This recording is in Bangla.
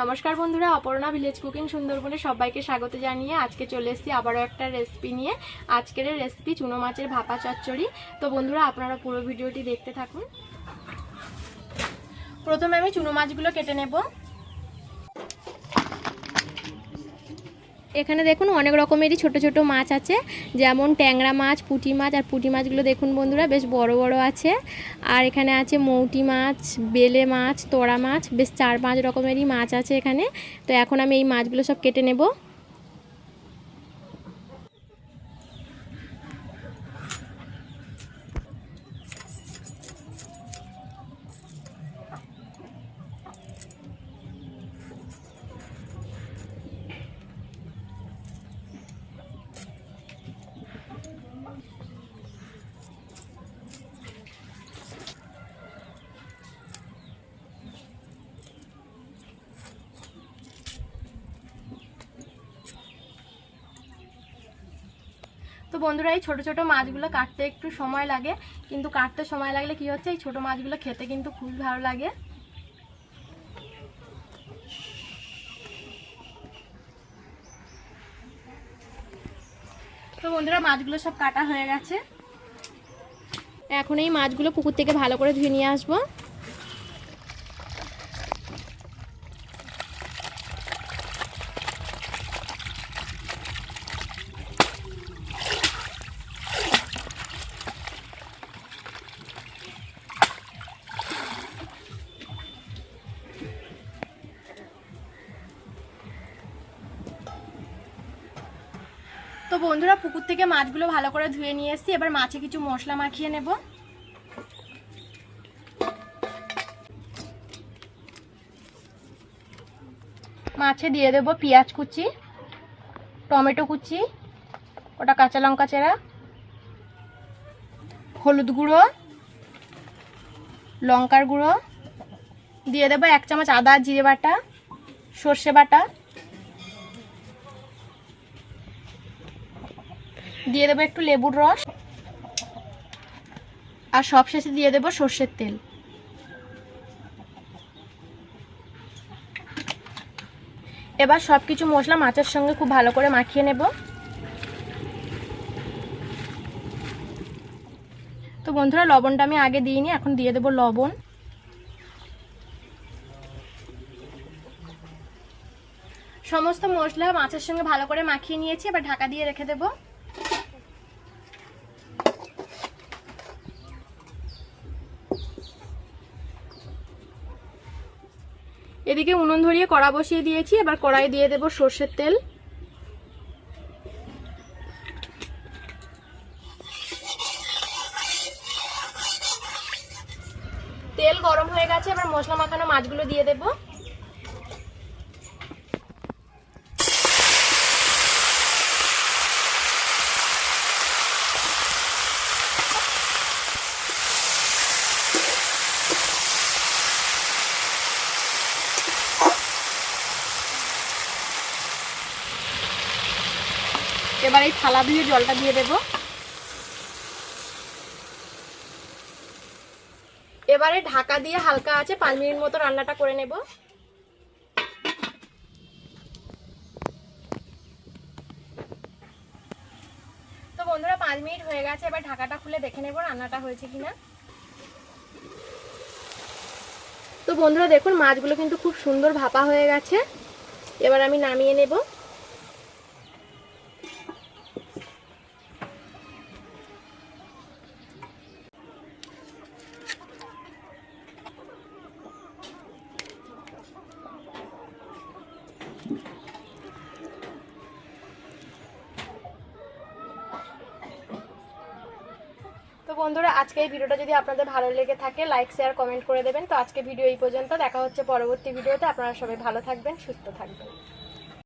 নমস্কার বন্ধুরা, অপর্ণা ভিলেজ কুকিং সুন্দরবনে সবাইকে স্বাগত জানিয়ে আজকে চলে এসেছি আবারও একটা রেসিপি নিয়ে। আজকের রেসিপি চুনো মাছের ভাপা চচ্চড়ি। তো বন্ধুরা আপনারা পুরো ভিডিওটি দেখতে থাকুন। প্রথমে আমি চুনো মাছগুলো কেটে নেব। এখানে দেখুন অনেক রকমেরই ছোট ছোট মাছ আছে, যেমন ট্যাংরা মাছ, পুঁটি মাছ। আর পুঁটি মাছগুলো দেখুন বন্ধুরা বেশ বড় বড় আছে। আর এখানে আছে মৌটি মাছ, বেলে মাছ, তোড়া মাছ, বেশ 4-5 রকমেরই মাছ আছে এখানে। তো এখন আমি এই মাছগুলো সব কেটে নেব। তো বন্ধুরা এই ছোট ছোট মাছগুলো কাটতে একটু সময় লাগে, কিন্তু কাটতে সময় লাগলে কি হচ্ছে, এই ছোট মাছগুলো খেতে কিন্তু খুবই ভালো লাগে। তো বন্ধুরা মাছগুলো সব কাটা হয়ে গেছে। এখন এই মাছগুলো পুকুর থেকে ভালো করে ধুয়ে নিয়ে আসবো। তো বন্ধুরা পুকুর থেকে মাছগুলো ভালো করে ধুয়ে নিয়ে এসেছি। এবার মাছে কিছু মশলা মাখিয়ে নেব। মাছে দিয়ে দেব পেঁয়াজ কুচি, টমেটো কুচি, ওটা কাঁচা লঙ্কা চেরা, হলুদ গুঁড়ো, লঙ্কার গুঁড়ো, দিয়ে দেব 1 চামচ আদা জিরে বাটা, সর্ষে বাটা, দিয়ে দেবো একটু লেবুর রস, আর সবশেষে দিয়ে দেবো সর্ষের তেল। এবার সবকিছু মশলা মাছের সঙ্গে খুব ভালো করে মাখিয়ে নেব। তো বন্ধুরা লবণটা আমি আগে দিইনি, এখন দিয়ে দেবো লবণ। সমস্ত মশলা মাছের সঙ্গে ভালো করে মাখিয়ে নিয়েছি, এবার ঢাকা দিয়ে রেখে দেব। এদিকে উনুন ধরিয়ে কড়া বসিয়ে দিয়েছি। এবার কড়াই দিয়ে দেব সর্ষের তেল। তেল গরম হয়ে গেছে, এবার মশলা মাখানো মাছগুলো দিয়ে দেব। এবার এই থালা ধুয়ে জলটা দিয়ে দেব। এবারে ঢাকা দিয়ে হালকা আছে 5 মিনিট মতো রান্নাটা করে নেব। তো বন্ধুরা 5 মিনিট হয়ে গেছে, এবার ঢাকাটা খুলে দেখে নেব রান্নাটা হয়েছে কিনা। তো বন্ধুরা দেখুন মাছগুলো কিন্তু খুব সুন্দর ভাপা হয়ে গেছে। এবার আমি নামিয়ে নেব। তো বন্ধুরা আজকে এই ভিডিওটা যদি আপনাদের ভালো লেগে থাকে লাইক শেয়ার কমেন্ট করে দেবেন। তো আজকে ভিডিও এই পর্যন্ত, দেখা হচ্ছে পরবর্তী ভিডিওতে। আপনারা সবাই ভালো থাকবেন, সুস্থ থাকবেন।